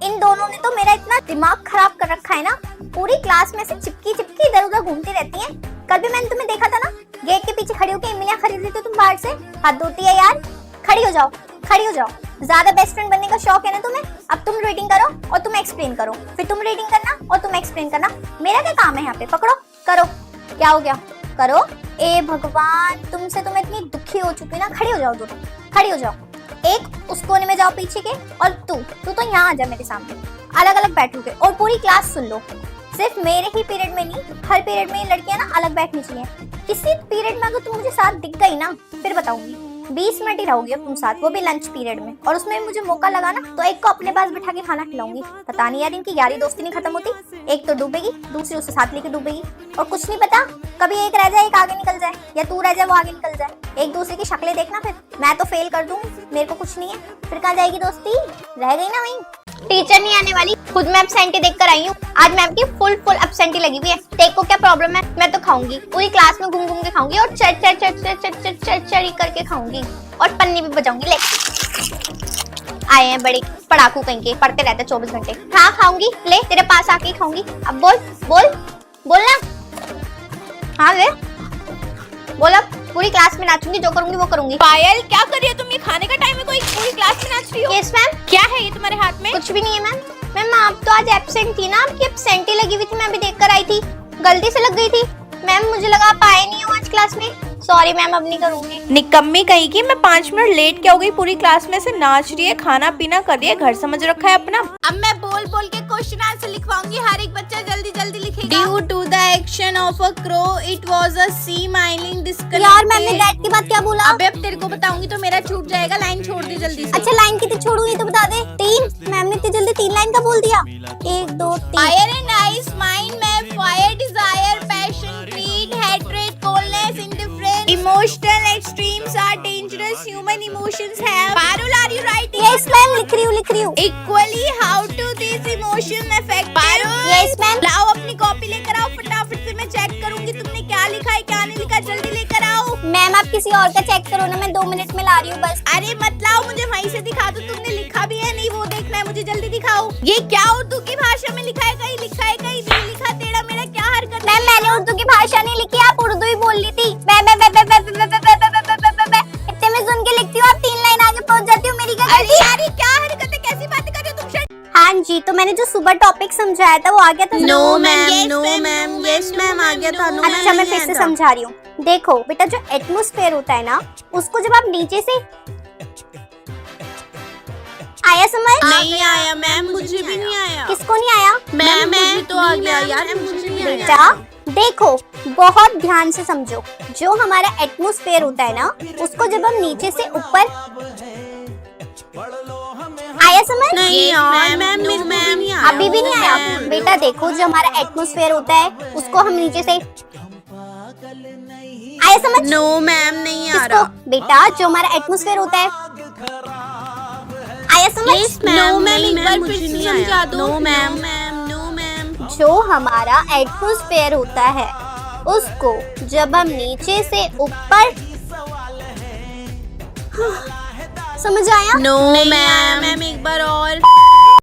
इन दोनों ने तो मेरा इतना दिमाग खराब कर रखा है ना, पूरी क्लास में से चिपकी चिपकी इधर उधर घूमती रहती हैं। कल भी मैंने तुम्हें देखा था ना, गेट के पीछे खड़ी होकर इमलियां खरीद रही थी तुम बाहर से। हद होती है यार, खड़ी हो जाओ, खड़ी हो जाओ। ज्यादा बेस्ट फ्रेंड बनने का शौक है ना तुम्हें, अब तुम रीडिंग करो और तुम एक्सप्लेन करो, फिर तुम रीडिंग करना और तुम एक्सप्लेन करना। मेरा क्या काम है यहाँ पे, पकड़ो करो। क्या हो गया, करो। ए भगवान, तुमसे तो मैं इतनी दुखी हो चुकी ना। खड़ी हो जाओ दोनों, खड़ी हो जाओ। एक उस कोने में जाओ पीछे के, और तू तो यहाँ आ जा मेरे सामने। अलग अलग बैठोगे और पूरी क्लास सुन लो। सिर्फ मेरे ही पीरियड में नहीं, हर पीरियड में लड़कियां ना अलग बैठनी चाहिए। किसी पीरियड में अगर तुम मुझे साथ दिख गई ना, फिर बताऊंगी। 20 मिनट ही रहोगी अब तुम साथ, वो भी लंच पीरियड में, और उसमें मुझे मौका लगा ना तो एक को अपने पास बिठा के खाना खिलाऊंगी। पता नहीं यार इनकी यारी दोस्ती नहीं खत्म होती। एक तो डूबेगी, दूसरी उससे साथ लेके डूबेगी, और कुछ नहीं पता कभी एक रह जाए एक आगे निकल जाए, या तू रह जाए वो आगे निकल जाए। एक दूसरे की शक्लें देखना, फिर मैं तो फेल कर दूं, मेरे को कुछ नहीं है, फिर कहाँ जाएगी दोस्ती, रह गई ना वहीं। टीचर नहीं आने वाली, खुद मैं एब्सेंटी देख कर आई हूँ। आज मैम की फुल एब्सेंटी लगी हुई है। तेरे को क्या प्रॉब्लम है, मैं तो खाऊंगी, पूरी क्लास में घूम घूम के खाऊंगी, और चर करके खाऊंगी, और पन्नी भी बजाऊंगी। ले आए हैं बड़े पढ़ाकू कहीं के, पढ़ते रहते 24 घंटे। हाँ खाऊंगी, ले तेरे पास आके ही खाऊंगी। अब बोल बोल बोल ना। हाँ वे बोल, अब पूरी क्लास में नाचूंगी, जो करूंगी वो करूंगी। पायल क्या कर रही हो तुम, ये खाने का टाइम है, कोई पूरी क्लास में नाच रही हो? Yes ma'am. क्या है ये तुम्हारे हाथ में? कुछ भी नहीं है मैम। मैम आप तो आज एब्सेंट थी ना, आपकी एब्सेंटी लगी हुई थी, मैं अभी देख कर आई थी, गलती से लग गई थी मैम। मुझे लगा आप आए नहीं हो आज क्लास में, सॉरी मैम, अब नहीं करूंगी। निकम्मी कहीं की, मैं 5 मिनट लेट क्या हो गई, पूरी क्लास में से नाच रही है, खाना पीना कर रही है, घर समझ रखा है अपना। अब मैं बोल बोल के क्वेश्चन आंसर लिखवाऊंगी, हर एक बच्चा जल्दी जल्दी लिखेगा। Due to the action of a crow it was a see mining disconnected. यार मैम ने दैट के बाद क्या बोला? अबे अब तेरे को बताऊंगी तो मेरा छूट जाएगा, लाइन छोड़ दे जल्दी से। अच्छा लाइन कितनी छोड़ू ये तो बता दे। 3। मैम ने इतनी जल्दी 3 लाइन का बोल दिया। 1 2 3। फायर एंड आइस माइंड में fire desire passion greed hatred coldness indifference emotional extremes are dangerous human emotions have. Parul are you writing? Yes ma'am, लिख रही हूँ। Equally how to this emotion affect Parul? Yes ma'am. लाओ अपनी copy लेकर आओ फटाफट से, मैं चेक करूंगी तुमने क्या लिखा है क्या नहीं लिखा, जल्दी लेकर आओ। मैम आप किसी और का चेक करो ना, मैं 2 मिनट में ला रही हूँ बस। अरे मत लाओ, मुझे वहीं से दिखा दो, तुमने लिखा भी है नहीं वो देखना है मुझे, जल्दी दिखाओ। ये क्या उर्दू की भाषा में लिखा है, कहीं लिखा है कहीं नहीं लिखा, टेढ़ा मेरा क्या हरकत? मैम मैंने उर्दू की भाषा नहीं लिखी, आप उर्दू ही बोल ली थी। इतने में सुन के लिखती हूँ, आप 3 लाइन आगे पहुँच जाती हो, मेरी क्या गलती? अरे क्या हरकत है, कैसी बातें कर रहे हो तुम? हाँ जी, तो मैंने जो सुबह टॉपिक समझाया था वो आ गया था? नो मैम, यस मैम आ गया था। अच्छा मैं फिर से समझा रही हूँ। देखो बेटा, जो एटमॉस्फेयर होता है ना, उसको जब आप नीचे से, आया समझ? नहीं आया मैम, मुझे भी नहीं आया। किसको नहीं आया? मैम मुझे तो आ गया यार, मुझे नहीं आया। बेटा देखो, बहुत ध्यान से समझो। जो हमारा एटमॉस्फेयर होता है ना, उसको जब हम नीचे से ऊपर, आया समझ? नहीं यार मैम, अभी भी नहीं आया। बेटा देखो, जो हमारा एटमॉस्फेयर होता है उसको हम नीचे से, आया समझ? नो मैम नहीं आ किसको? रहा। बेटा जो हमारा एटमॉस्फेयर होता है, आया समझ? नो मैम, एक बार फिर से समझा दो। No ma'am. जो हमारा एटमॉस्फेयर होता है उसको जब हम नीचे से ऊपर, समझ आया? नो मैम, एक बार और।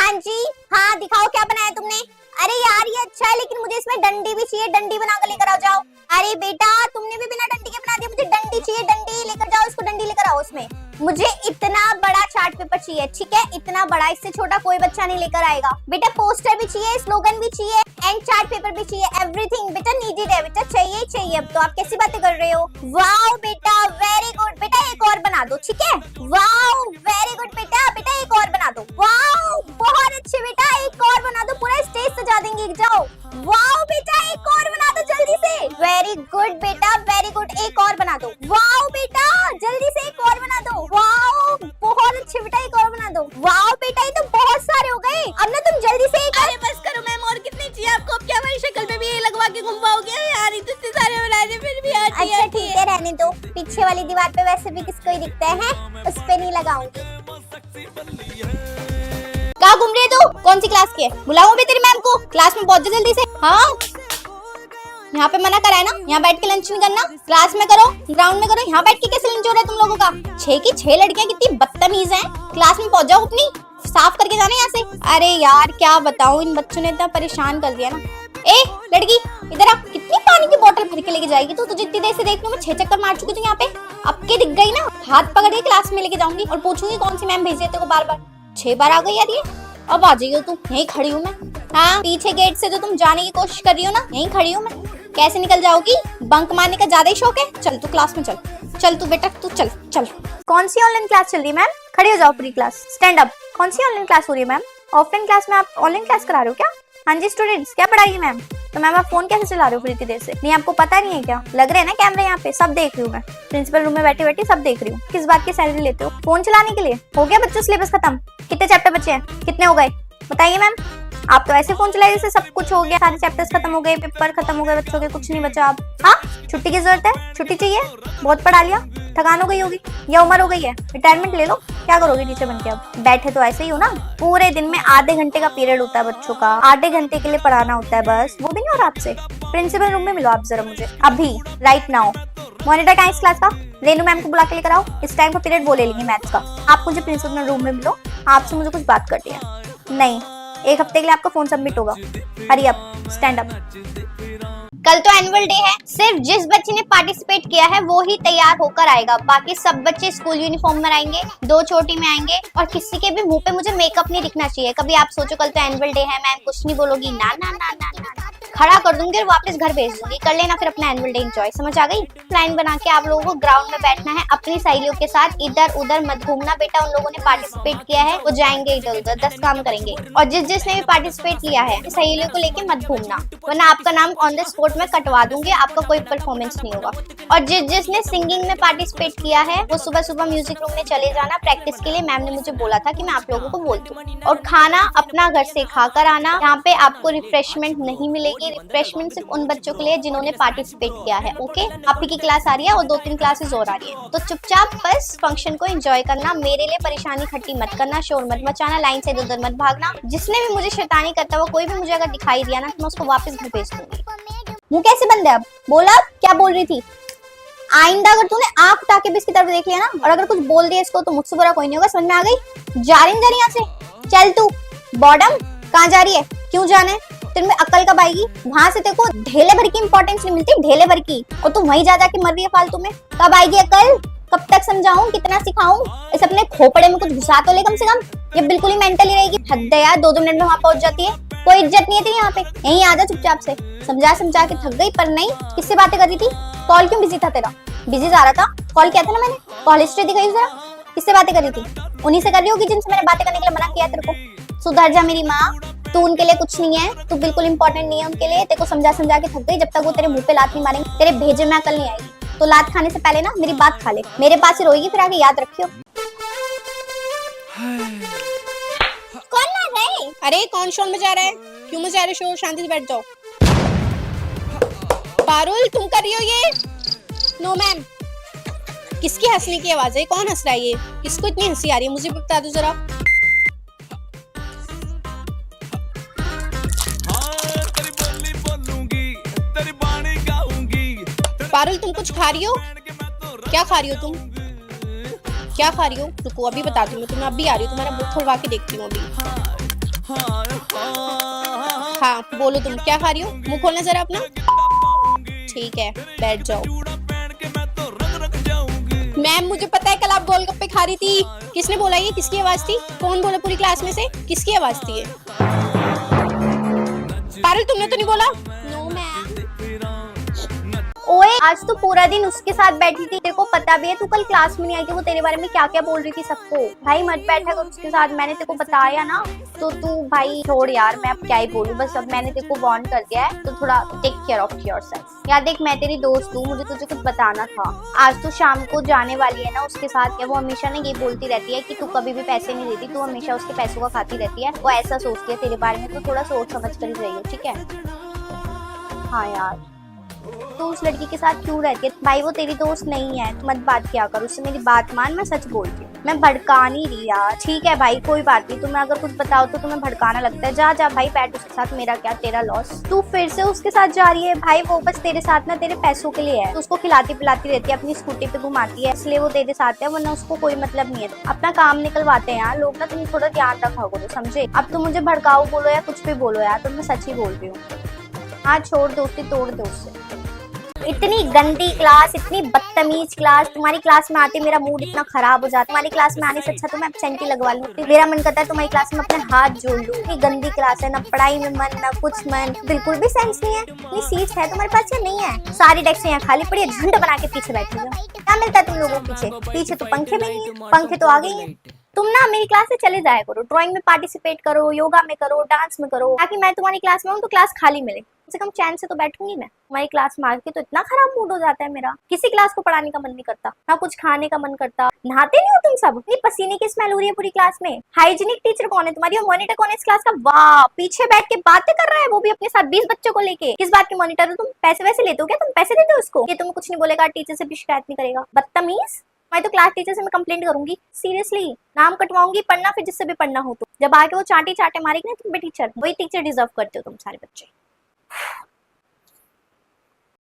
हाँ जी, हाँ दिखाओ क्या बनाया तुमने। अरे यार ये अच्छा है, लेकिन मुझे इसमें डंडी भी चाहिए, डंडी बना कर लेकर आ जाओ। अरे बेटा तुमने भी बिना डंडी के बना दिया, मुझे डंडी चाहिए, डंडी लेकर जाओ, इसको डंडी लेकर आओ। उसमें मुझे इतना बड़ा चार्ट पेपर चाहिए, ठीक है, इतना बड़ा, इससे छोटा कोई बच्चा नहीं लेकर आएगा। बेटा पोस्टर भी चाहिए, स्लोगन भी चाहिए, एंड चार्ट पेपर भी चाहिए, एवरीथिंग बेटा नीडेड है, बेटा चाहिए चाहिए। अब तो आप कैसी बातें कर रहे हो? वाओ बेटा, वेरी गुड बेटा, एक और बना दो, ठीक है। वाओ वेरी गुड बेटा, बेटा एक और बना दो। वाओ बहुत अच्छे बेटा, एक और बना दो, पूरा स्टेज सजा देंगे, जाओ। वाओ बेटा एक और बना दो जल्दी से। वेरी गुड बेटा, वेरी गुड, एक और बना दो। वाओ बेटा जल्दी से एक और बना दो। वाओ बहुत अच्छे बेटा, एक और बना दो। वाओ बेटा ये तो बहुत सारे हो गए, अब ना तुम जल्दी से एक। अरे बस करो मैम, और कितनी चाहिए आपको? अब क्या हमारी शक्ल पे भी ये लगवा के घुमाओगे यार? इतने सारे बनाए फिर भी आती अच्छा ठीक है, रहने दो। पीछे वाली दीवार पे वैसे भी किसको ही दिखता है, उस पे नहीं लगाऊंगी। कहाँ घूम रही है तू? कौन सी क्लास की है? बुलाऊं भी तेरी मैम को? क्लास में पहुंच जा जल्दी से। हाँ यहाँ पे मना करा है ना, यहाँ बैठ के लंच नहीं करना, क्लास में करो, ग्राउंड में करो। यहाँ बैठ के कैसे लंच हो रहा है तुम लोगों का? 6 की 6 लड़कियां कितनी बदतमीज हैं। क्लास में पहुंच जाओ अपनी, साफ करके जाना यहाँ से। अरे यार क्या बताऊं, इन बच्चों ने इतना परेशान कर दिया ना। ए लड़की इधर आ, कितनी पानी की बोतल भर के लेके जाएगी तू? तुझे इतनी देर से देख रही हूं मैं, 6 चक्कर मार चुकी तू यहाँ पे। अब के दिख गई ना, हाथ पकड़ के क्लास में लेके जाऊंगी और पूछूंगी कौन सी मैम भेजी है तेरे को बार बार। 6 बार आ गई यार ये। अब आ जाइयो तू, यहीं खड़ी हूँ मैं। हाँ पीछे गेट से जो तुम जाने की कोशिश कर रही हो ना, यहीं खड़ी हूँ मैं। कैसे निकल जाओगी? बंक मारने का ज्यादा ही शौक है। चल तू क्लास में चल, चल तू बेटा तू चल चल। कौन सी ऑनलाइन क्लास चल रही है मैम? खड़ी हो जाओ पूरी क्लास, स्टैंड अप। कौन सी ऑनलाइन क्लास हो रही है मैम? ऑफलाइन क्लास में आप ऑनलाइन क्लास करा रहे हो क्या? हाँ जी स्टूडेंट्स, क्या पढ़ाई है मैम? तो मैम आप फोन कैसे चला रहे हो फिर इतनी देर से? नहीं आपको पता नहीं है क्या? लग रहे हैं ना कैमरे यहाँ पे, सब देख रही हूँ मैं। प्रिंसिपल रूम में बैठी बैठी सब देख रही हूँ। किस बात की सैलरी लेते हो? फोन चलाने के लिए? हो गया बच्चों सिलेबस खत्म? कितने चैप्टर बचे हैं? कितने हो गए बताइए मैम। आप तो ऐसे फोन चलाए जैसे सब कुछ हो गया, सारे चैप्टर्स खत्म हो गए, पेपर खत्म हो गए बच्चों के, कुछ नहीं बचा। आप हाँ छुट्टी की जरूरत है? छुट्टी चाहिए? बहुत पढ़ा लिया, थकान हो गई होगी या उम्र हो गई है, रिटायरमेंट ले लो। क्या करोगे टीचर बन के? अब बैठे तो ऐसे ही हो ना। पूरे दिन में आधे घंटे का पीरियड होता है बच्चों का, आधे घंटे के लिए पढ़ाना होता है बस, वो भी नहीं हो रहा आपसे। प्रिंसिपल रूम में मिलो आप जरा मुझे अभी, राइट नाउ। मॉनिटर कहाँ है इस क्लास का? रेनू मैम को बुला के लेकर आओ, इस टाइम का पीरियड वो ले लेंगे मैथ्स का। आप मुझे प्रिंसिपल रूम में मिलो, आपसे मुझे कुछ बात करनी है। नहीं, 1 हफ्ते के लिए आपका फोन सबमिट होगा। Hurry up, stand up. कल तो एनुअल डे है, सिर्फ जिस बच्चे ने पार्टिसिपेट किया है वो ही तैयार होकर आएगा, बाकी सब बच्चे स्कूल यूनिफॉर्म में आएंगे, 2 चोटी में आएंगे और किसी के भी मुंह पे मुझे मेकअप नहीं दिखना चाहिए। कभी आप सोचो कल तो एनुअल डे है, मैम कुछ नहीं बोलोगी, ना ना ना ना ना, खड़ा कर दूंगी और वापस घर भेज दूंगी। कर लेना फिर अपना एनुअल डे एंजॉय, समझ आ गई? प्लान बना के आप लोगों को ग्राउंड में बैठना है, अपनी सहेलियों के साथ इधर उधर मत घूमना बेटा। उन लोगों ने पार्टिसिपेट किया है वो जाएंगे इधर उधर, 10 काम करेंगे। और जिसने भी पार्टिसिपेट किया है सहेलियों को लेके मत घूमना, वरना आपका नाम ऑन द स्पॉट में कटवा दूंगी, आपका कोई परफॉर्मेंस नहीं होगा। और जिसने सिंगिंग में पार्टिसिपेट किया है वो सुबह सुबह म्यूजिक रूम में चले जाना प्रैक्टिस के लिए। मैम ने मुझे बोला था कि मैं आप लोगों को बोल दूं। और खाना अपना घर से खाकर आना, यहाँ पे आपको रिफ्रेशमेंट नहीं मिलेगी। रिफ्रेशमेंट सिर्फ उन बच्चों के लिए जिन्होंने पार्टिसिपेट किया है, ओके? आप ही की क्लास आ रही है और 2-3 क्लासेस और आ रही है, तो चुपचाप बस फंक्शन को एंजॉय करना। मेरे लिए परेशानी खट्टी मत करना, शोर मत मचाना, लाइन से इधर मत भागना। जिसने भी मुझे शैतानी करता हुआ कोई भी मुझे अगर दिखाई दिया ना तो मैं उसको वापस घर भेज दूंगी। मुंह कैसे बंद है अब? बोला क्या बोल रही थी? आइंदा अगर तूने आंख उठा के भी इसकी तरफ देख लिया ना और अगर कुछ बोल दिया इसको तो मुझसे बुरा कोई नहीं होगा, समझ में आ गई? जा रही यहाँ से, चल तू। बॉडम कहाँ जा रही है? क्यों जाना है? तेरे में अकल कब आएगी? वहां से तेरे को ढेले भर की इंपॉर्टेंस नहीं मिलती, ढेले भर की, और तू वहीं जा जाके मर रही है फालतू में। कब आएगी अकल? कब तक समझाऊं, कितना सिखाऊं? इस अपने खोपड़े में कुछ घुसा तो ले कम से कम, ये बिल्कुल ही मेंटली रहेगी। हद है यार, 2-2 मिनट में वहां पहुंच जाती है, कोई इज्जत नहीं है तेरी यहाँ पे। यहीं आ जा चुपचाप से। समझा के थक गई, पर नहीं। किससे बातें कर रही थी? कॉल क्यों बिजी था तेरा? बिजी जा रहा था? कॉल किया था ना मैंने, कॉल हिस्ट्री दिखाई जरा। किससे बातें कर रही थी? उन्हीं से कर रही होगी जिनसे मैंने बातें करने के लिए मना किया तेरे को। सुधर जा मेरी माँ, तू उनके लिए कुछ नहीं है, तू बिल्कुल इंपॉर्टेंट नहीं है उनके लिए। तेरे को समझा के थक गई, जब तक वो तेरे मुंह पे लात नहीं मारेंगे तेरे भेजे में अकल नहीं आएगी। तो लात खाने से पहले ना मेरी बात खा ले, मेरे पास ही रोएगी फिर आगे, याद रखियो। कौन मार रहा है? अरे कौन शोर मचा रहा है? क्यों मचा रहे शोर? शांति से बैठ जाओ। पारुल तुम कर रही हो ये? No ma'am. किसकी हंसने की आवाज है? कौन हंस रहा है ये? किसको इतनी हंसी आ रही है? मुझे बता दो जरा। पारुल तुम कुछ खा रही हो? क्या खा रही हो तुम? क्या खा रही हो? रुको अभी बताती हूँ मैं तुम्हें, अभी आ रही हूँ, तुम्हारा मुंह खुलवा के देखती हूँ अभी। हाँ बोलो तुम क्या खा रही हो? मुंह खोलना जरा अपना। ठीक है बैठ जाओ। मैम मुझे पता है कल आप गोलगप्पे खा रही थी। किसने बोला ये? किसकी आवाज थी? कौन बोला पूरी क्लास में से? किसकी आवाज थी ये? पारुल तुमने तो नहीं बोला? No ma'am. ओए आज तो पूरा दिन उसके साथ बैठी थी, तेरे को पता भी है तू कल क्लास में नहीं आई थी, वो तेरे बारे में क्या क्या बोल रही थी सबको। भाई मत बैठा कर उसके साथ, मैंने तेरे को बताया ना। तो तू भाई छोड़ यार, मैं अब क्या ही बोलूं, बस अब मैंने तेरे को वार्न कर दिया है तो थोड़ा टेक केयर ऑफ योरसेल्फ। यार देख मैं तेरी दोस्त हूँ, मुझे तुझे कुछ बताना था। आज तू शाम को जाने वाली है ना उसके साथ, क्या वो हमेशा ना ये बोलती रहती है कि तू कभी भी पैसे नहीं देती, तू हमेशा उसके पैसों का खाती रहती है। वो ऐसा सोचती है तेरे बारे में, तो थोड़ा सोच समझ कर ही रही हो, ठीक है? हाँ यार तो उस लड़की के साथ क्यों रहती है? भाई वो तेरी दोस्त नहीं है, मत बात किया कर उससे, मेरी बात मान, मैं सच बोलती हूँ, मैं भड़का नहीं रही यार। ठीक है भाई कोई बात नहीं, तुम्हें अगर कुछ बताओ तो तुम्हें भड़काना लगता है, जा जा भाई बैठ उसके साथ, मेरा क्या तेरा लॉस। तू फिर से उसके साथ जा रही है भाई, वो बस तेरे साथ ना तेरे पैसों के लिए है, तो उसको खिलाती पिलाती रहती है, अपनी स्कूटी पे घुमाती है, इसलिए वो तेरे साथ है, वरना उसको कोई मतलब नहीं है। अपना काम निकलवाते हैं यार लोग ना, तुम थोड़ा ध्यान रखा करो समझे। अब तुम मुझे भड़काओ बोलो या कुछ भी बोलो यार, तो मैं सच ही बोल रही हूँ। हाँ छोड़ दोस्ती, तोड़ दो उससे। इतनी गंदी क्लास, इतनी बदतमीज क्लास, तुम्हारी क्लास में आते मेरा मूड इतना खराब हो जाता। तुम्हारी क्लास में आने से अच्छा तो मैं एब्सेंटी लगवा लूं। मेरा मन करता है तुम्हारी क्लास में अपने हाथ जोड़ लूं। इतनी गंदी क्लास है, ना पढ़ाई में मन ना कुछ मन, बिल्कुल भी सेंस नहीं है। इतनी सीट्स है तुम्हारे पास या नहीं है? सारी डेस्क यहाँ खाली पड़ी है, झुंड बना के पीछे बैठी हो। क्या मिलता है तुम लोगों को पीछे? पीछे तो पंखे भी नहीं है, पंखे तो आ गई है। तुम ना मेरी क्लास से चले जाया करो, ड्राइंग में पार्टिसिपेट करो, योगा में करो, डांस में करो, ताकि मैं तुम्हारी क्लास में हूँ तो क्लास खाली मिले, कम से कम चैन से तो बैठूंगी मैं। तुम्हारी क्लास में आके तो इतना खराब मूड हो जाता है मेरा, किसी क्लास को पढ़ाने का मन नहीं करता, ना कुछ खाने का मन करता। नहाते नहीं हो तुम सब? इतनी पसीने की स्मेल हो रही है पूरी क्लास में। हाइजीनिक टीचर कौन है तुम्हारी और मॉनिटर कौन है इस क्लास का? वाह, पीछे बैठ के बातें कर रहा है, वो भी अपने साथ 20 बच्चों को लेके। किस बात के मॉनिटर हो तुम? पैसे वैसे लेते हो क्या? तुम पैसे देते हो उसको कि तुम कुछ नहीं बोलेगा, टीचर से भी शिकायत नहीं करेगा? बदतमीज। मैं तो क्लास टीचर से मैं कंप्लेंट करूंगी, सीरियसली नाम कटवाऊंगी, पढ़ना फिर जिससे भी पढ़ना हो तो। जब आके वो चांटी चाटे मारेगी ना तुम भी टीचर, वही टीचर डिजर्व करते हो तुम सारे बच्चे।